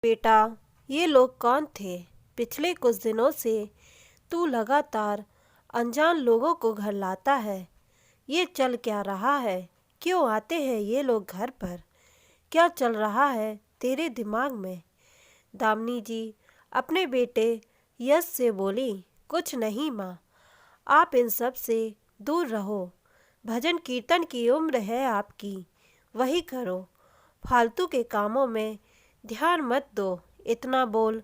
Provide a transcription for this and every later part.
बेटा, ये लोग कौन थे? पिछले कुछ दिनों से तू लगातार अनजान लोगों को घर लाता है। ये चल क्या रहा है? क्यों आते हैं ये लोग घर पर? क्या चल रहा है तेरे दिमाग में? दामिनी जी अपने बेटे यश से बोली। कुछ नहीं माँ, आप इन सब से दूर रहो। भजन कीर्तन की उम्र है आपकी, वही करो। फालतू के कामों में ध्यान मत दो। इतना बोल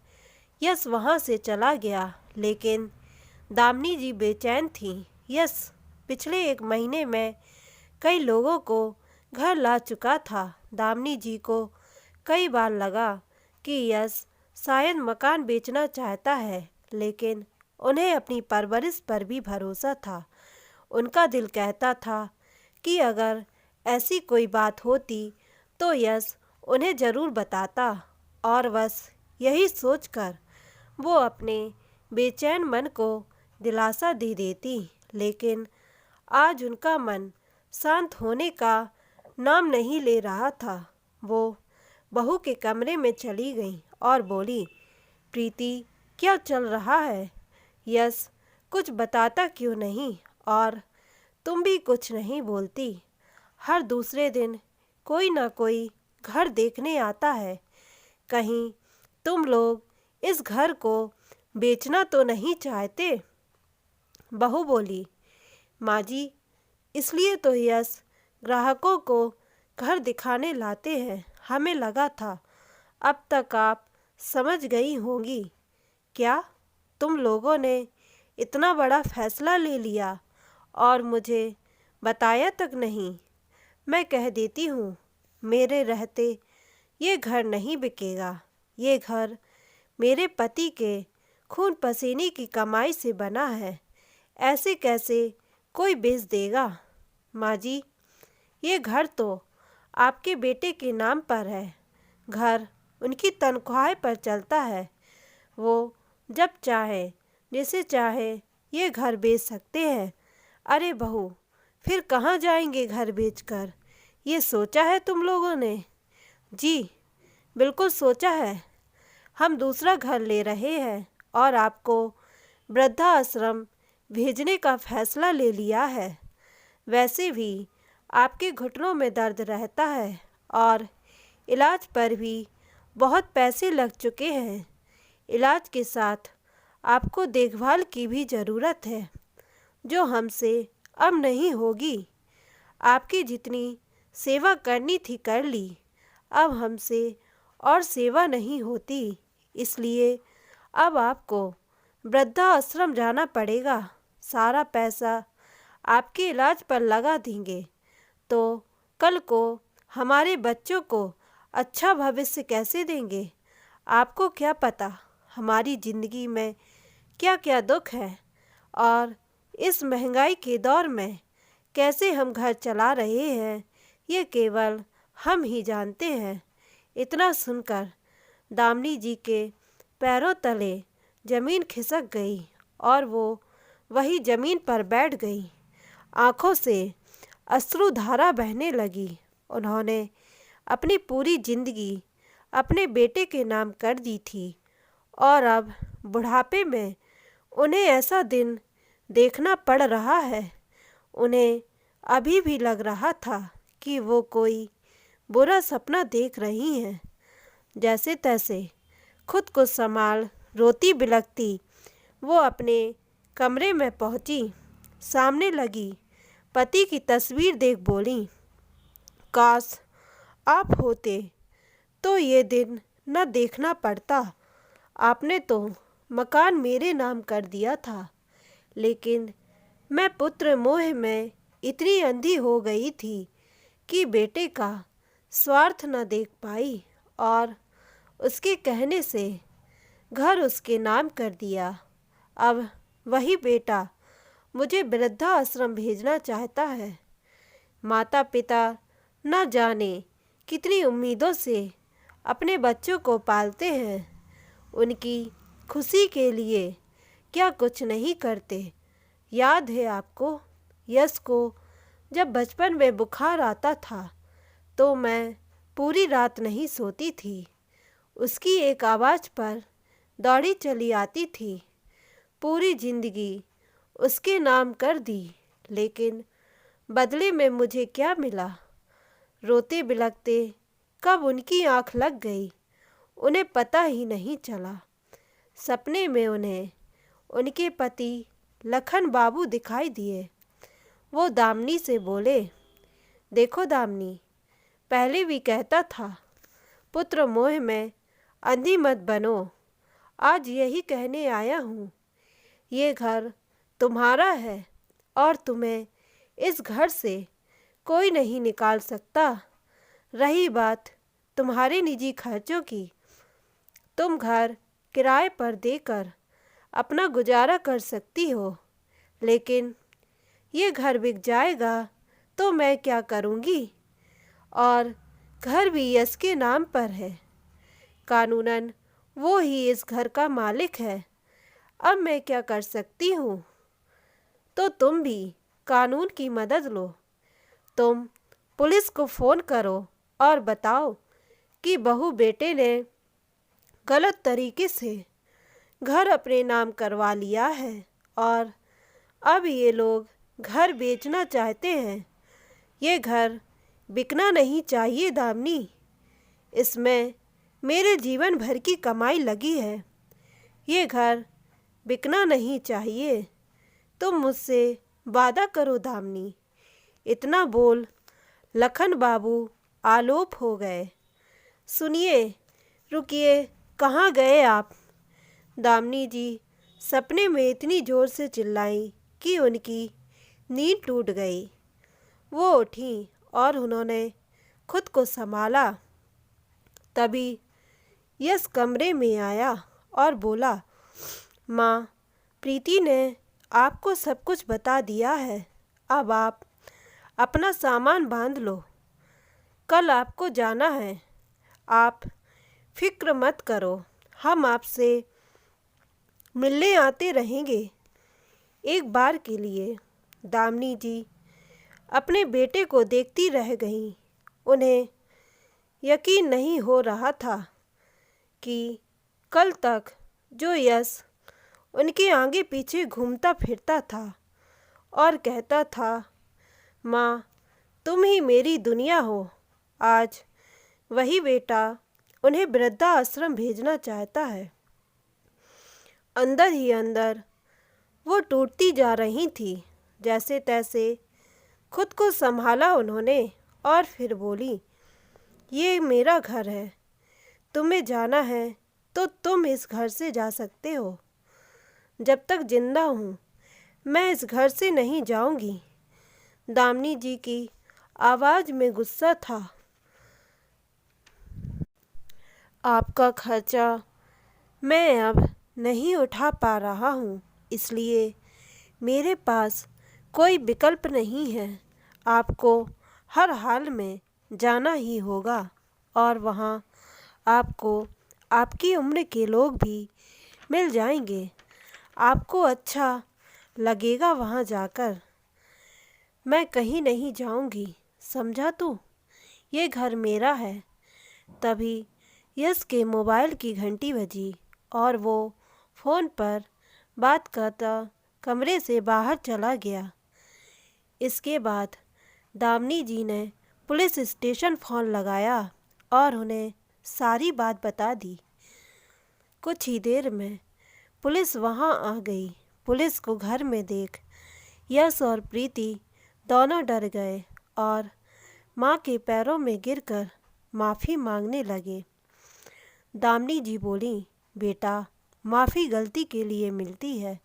यश वहाँ से चला गया, लेकिन दामिनी जी बेचैन थीं। यश पिछले 1 महीने में कई लोगों को घर ला चुका था। दामिनी जी को कई बार लगा कि यश शायद मकान बेचना चाहता है, लेकिन उन्हें अपनी परवरिश पर भी भरोसा था। उनका दिल कहता था कि अगर ऐसी कोई बात होती तो यश उन्हें ज़रूर बताता, और बस यही सोचकर वो अपने बेचैन मन को दिलासा दे देती। लेकिन आज उनका मन शांत होने का नाम नहीं ले रहा था। वो बहू के कमरे में चली गई और बोली, प्रीति, क्या चल रहा है? यश कुछ बताता क्यों नहीं, और तुम भी कुछ नहीं बोलती? हर दूसरे दिन कोई ना कोई घर देखने आता है। कहीं तुम लोग इस घर को बेचना तो नहीं चाहते? बहू बोली, माँ जी, इसलिए तो यश ग्राहकों को घर दिखाने लाते हैं। हमें लगा था अब तक आप समझ गई होंगी। क्या तुम लोगों ने इतना बड़ा फैसला ले लिया और मुझे बताया तक नहीं? मैं कह देती हूँ, मेरे रहते ये घर नहीं बिकेगा। ये घर मेरे पति के खून पसीने की कमाई से बना है। ऐसे कैसे कोई बेच देगा? माँ जी, ये घर तो आपके बेटे के नाम पर है। घर उनकी तनख्वाह पर चलता है। वो जब चाहे जिसे चाहे ये घर बेच सकते हैं। अरे बहू, फिर कहाँ जाएंगे घर बेचकर? ये सोचा है तुम लोगों ने? जी बिल्कुल सोचा है। हम दूसरा घर ले रहे हैं और आपको वृद्धाश्रम भेजने का फैसला ले लिया है। वैसे भी आपके घुटनों में दर्द रहता है और इलाज पर भी बहुत पैसे लग चुके हैं। इलाज के साथ आपको देखभाल की भी ज़रूरत है, जो हमसे अब नहीं होगी। आपकी जितनी सेवा करनी थी कर ली, अब हमसे और सेवा नहीं होती। इसलिए अब आपको वृद्धाश्रम जाना पड़ेगा। सारा पैसा आपके इलाज पर लगा देंगे तो कल को हमारे बच्चों को अच्छा भविष्य कैसे देंगे? आपको क्या पता हमारी ज़िंदगी में क्या क्या दुख है, और इस महंगाई के दौर में कैसे हम घर चला रहे हैं, ये केवल हम ही जानते हैं। इतना सुनकर दामिनी जी के पैरों तले जमीन खिसक गई और वो वही जमीन पर बैठ गई। आँखों से अश्रुधारा बहने लगी। उन्होंने अपनी पूरी जिंदगी अपने बेटे के नाम कर दी थी, और अब बुढ़ापे में उन्हें ऐसा दिन देखना पड़ रहा है। उन्हें अभी भी लग रहा था कि वो कोई बुरा सपना देख रही हैं। जैसे तैसे खुद को संभाल रोती बिलखती वो अपने कमरे में पहुंची। सामने लगी पति की तस्वीर देख बोली, काश आप होते तो ये दिन न देखना पड़ता। आपने तो मकान मेरे नाम कर दिया था, लेकिन मैं पुत्र मोह में इतनी अंधी हो गई थी कि बेटे का स्वार्थ न देख पाई और उसके कहने से घर उसके नाम कर दिया। अब वही बेटा मुझे वृद्धाश्रम भेजना चाहता है। माता पिता न जाने कितनी उम्मीदों से अपने बच्चों को पालते हैं। उनकी खुशी के लिए क्या कुछ नहीं करते। याद है आपको, यश को जब बचपन में बुखार आता था तो मैं पूरी रात नहीं सोती थी। उसकी एक आवाज़ पर दौड़ी चली आती थी। पूरी जिंदगी उसके नाम कर दी, लेकिन बदले में मुझे क्या मिला? रोते बिलखते कब उनकी आंख लग गई, उन्हें पता ही नहीं चला। सपने में उन्हें उनके पति लखन बाबू दिखाई दिए। वो दामिनी से बोले, देखो दामिनी, पहले भी कहता था पुत्र मोह में अंधी मत बनो। आज यही कहने आया हूँ, ये घर तुम्हारा है और तुम्हें इस घर से कोई नहीं निकाल सकता। रही बात तुम्हारे निजी खर्चों की, तुम घर किराए पर देकर अपना गुजारा कर सकती हो, लेकिन ये घर बिक जाएगा तो मैं क्या करूँगी? और घर भी यश के नाम पर है। कानूनन वो ही इस घर का मालिक है। अब मैं क्या कर सकती हूँ? तो तुम भी कानून की मदद लो। तुम पुलिस को फ़ोन करो और बताओ कि बहू बेटे ने गलत तरीके से घर अपने नाम करवा लिया है और अब ये लोग घर बेचना चाहते हैं। ये घर बिकना नहीं चाहिए दामिनी, इसमें मेरे जीवन भर की कमाई लगी है। ये घर बिकना नहीं चाहिए। तुम मुझसे वादा करो दामिनी। इतना बोल लखन बाबू आलोप हो गए। सुनिए, रुकिए, कहाँ गए आप? दामिनी जी सपने में इतनी ज़ोर से चिल्लाई कि उनकी नींद टूट गई। वो उठी और उन्होंने खुद को संभाला। तभी यश कमरे में आया और बोला, माँ, प्रीति ने आपको सब कुछ बता दिया है। अब आप अपना सामान बांध लो, कल आपको जाना है। आप फिक्र मत करो, हम आपसे मिलने आते रहेंगे। एक बार के लिए दामिनी जी अपने बेटे को देखती रह गईं। उन्हें यकीन नहीं हो रहा था कि कल तक जो यश उनके आगे पीछे घूमता फिरता था और कहता था, माँ तुम ही मेरी दुनिया हो, आज वही बेटा उन्हें वृद्धाश्रम भेजना चाहता है। अंदर ही अंदर वो टूटती जा रही थी। जैसे तैसे खुद को संभाला उन्होंने और फिर बोली, ये मेरा घर है, तुम्हें जाना है तो तुम इस घर से जा सकते हो। जब तक जिंदा हूँ मैं इस घर से नहीं जाऊँगी। दामिनी जी की आवाज़ में गुस्सा था। आपका खर्चा मैं अब नहीं उठा पा रहा हूँ, इसलिए मेरे पास कोई विकल्प नहीं है। आपको हर हाल में जाना ही होगा और वहाँ आपको आपकी उम्र के लोग भी मिल जाएंगे। आपको अच्छा लगेगा वहाँ जाकर। मैं कहीं नहीं जाऊँगी, समझा तू? ये घर मेरा है। तभी यश के मोबाइल की घंटी बजी और वो फ़ोन पर बात करता कमरे से बाहर चला गया। इसके बाद दामिनी जी ने पुलिस स्टेशन फ़ोन लगाया और उन्हें सारी बात बता दी। कुछ ही देर में पुलिस वहां आ गई। पुलिस को घर में देख यश और प्रीति दोनों डर गए और माँ के पैरों में गिरकर माफ़ी मांगने लगे। दामिनी जी बोली, बेटा माफ़ी गलती के लिए मिलती है,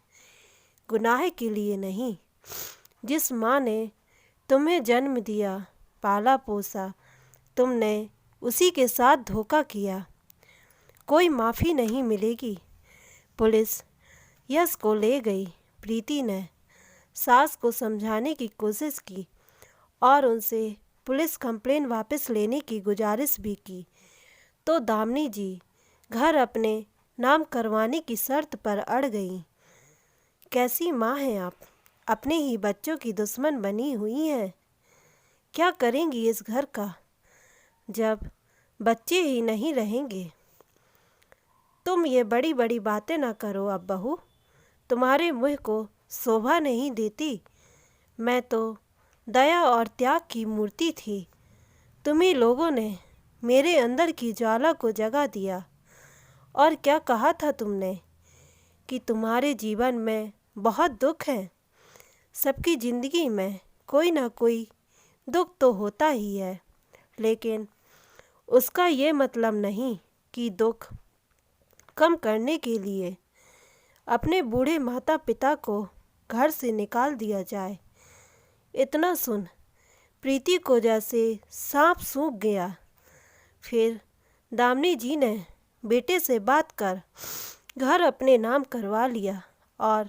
गुनाह के लिए नहीं। जिस माँ ने तुम्हें जन्म दिया, पाला पोसा, तुमने उसी के साथ धोखा किया, कोई माफ़ी नहीं मिलेगी। पुलिस यश को ले गई। प्रीति ने सास को समझाने की कोशिश की और उनसे पुलिस कंप्लेन वापस लेने की गुजारिश भी की, तो दामिनी जी घर अपने नाम करवाने की शर्त पर अड़ गई। कैसी माँ हैं आप, अपने ही बच्चों की दुश्मन बनी हुई हैं। क्या करेंगी इस घर का जब बच्चे ही नहीं रहेंगे? तुम ये बड़ी बड़ी बातें ना करो अब बहू, तुम्हारे मुँह को शोभा नहीं देती। मैं तो दया और त्याग की मूर्ति थी। तुम्ही लोगों ने मेरे अंदर की ज्वाला को जगा दिया। और क्या कहा था तुमने कि तुम्हारे जीवन में बहुत दुख है। सबकी ज़िंदगी में कोई ना कोई दुख तो होता ही है, लेकिन उसका ये मतलब नहीं कि दुख कम करने के लिए अपने बूढ़े माता पिता को घर से निकाल दिया जाए। इतना सुन प्रीति को जैसे सांप सूंघ गया। फिर दामिनी जी ने बेटे से बात कर घर अपने नाम करवा लिया और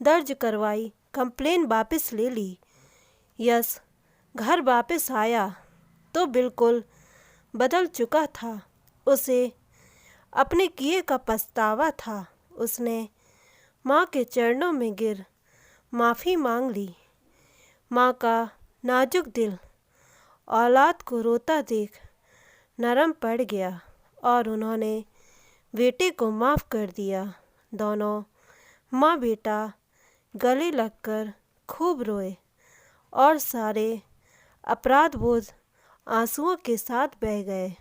दर्ज करवाई कंप्लेन वापस ले ली। यश घर वापस आया तो बिल्कुल बदल चुका था। उसे अपने किए का पछतावा था। उसने माँ के चरणों में गिर माफ़ी मांग ली। माँ का नाजुक दिल औलाद को रोता देख नरम पड़ गया और उन्होंने बेटे को माफ़ कर दिया। दोनों माँ बेटा गले लगकर खूब रोए और सारे अपराध बोझ आंसुओं के साथ बह गए।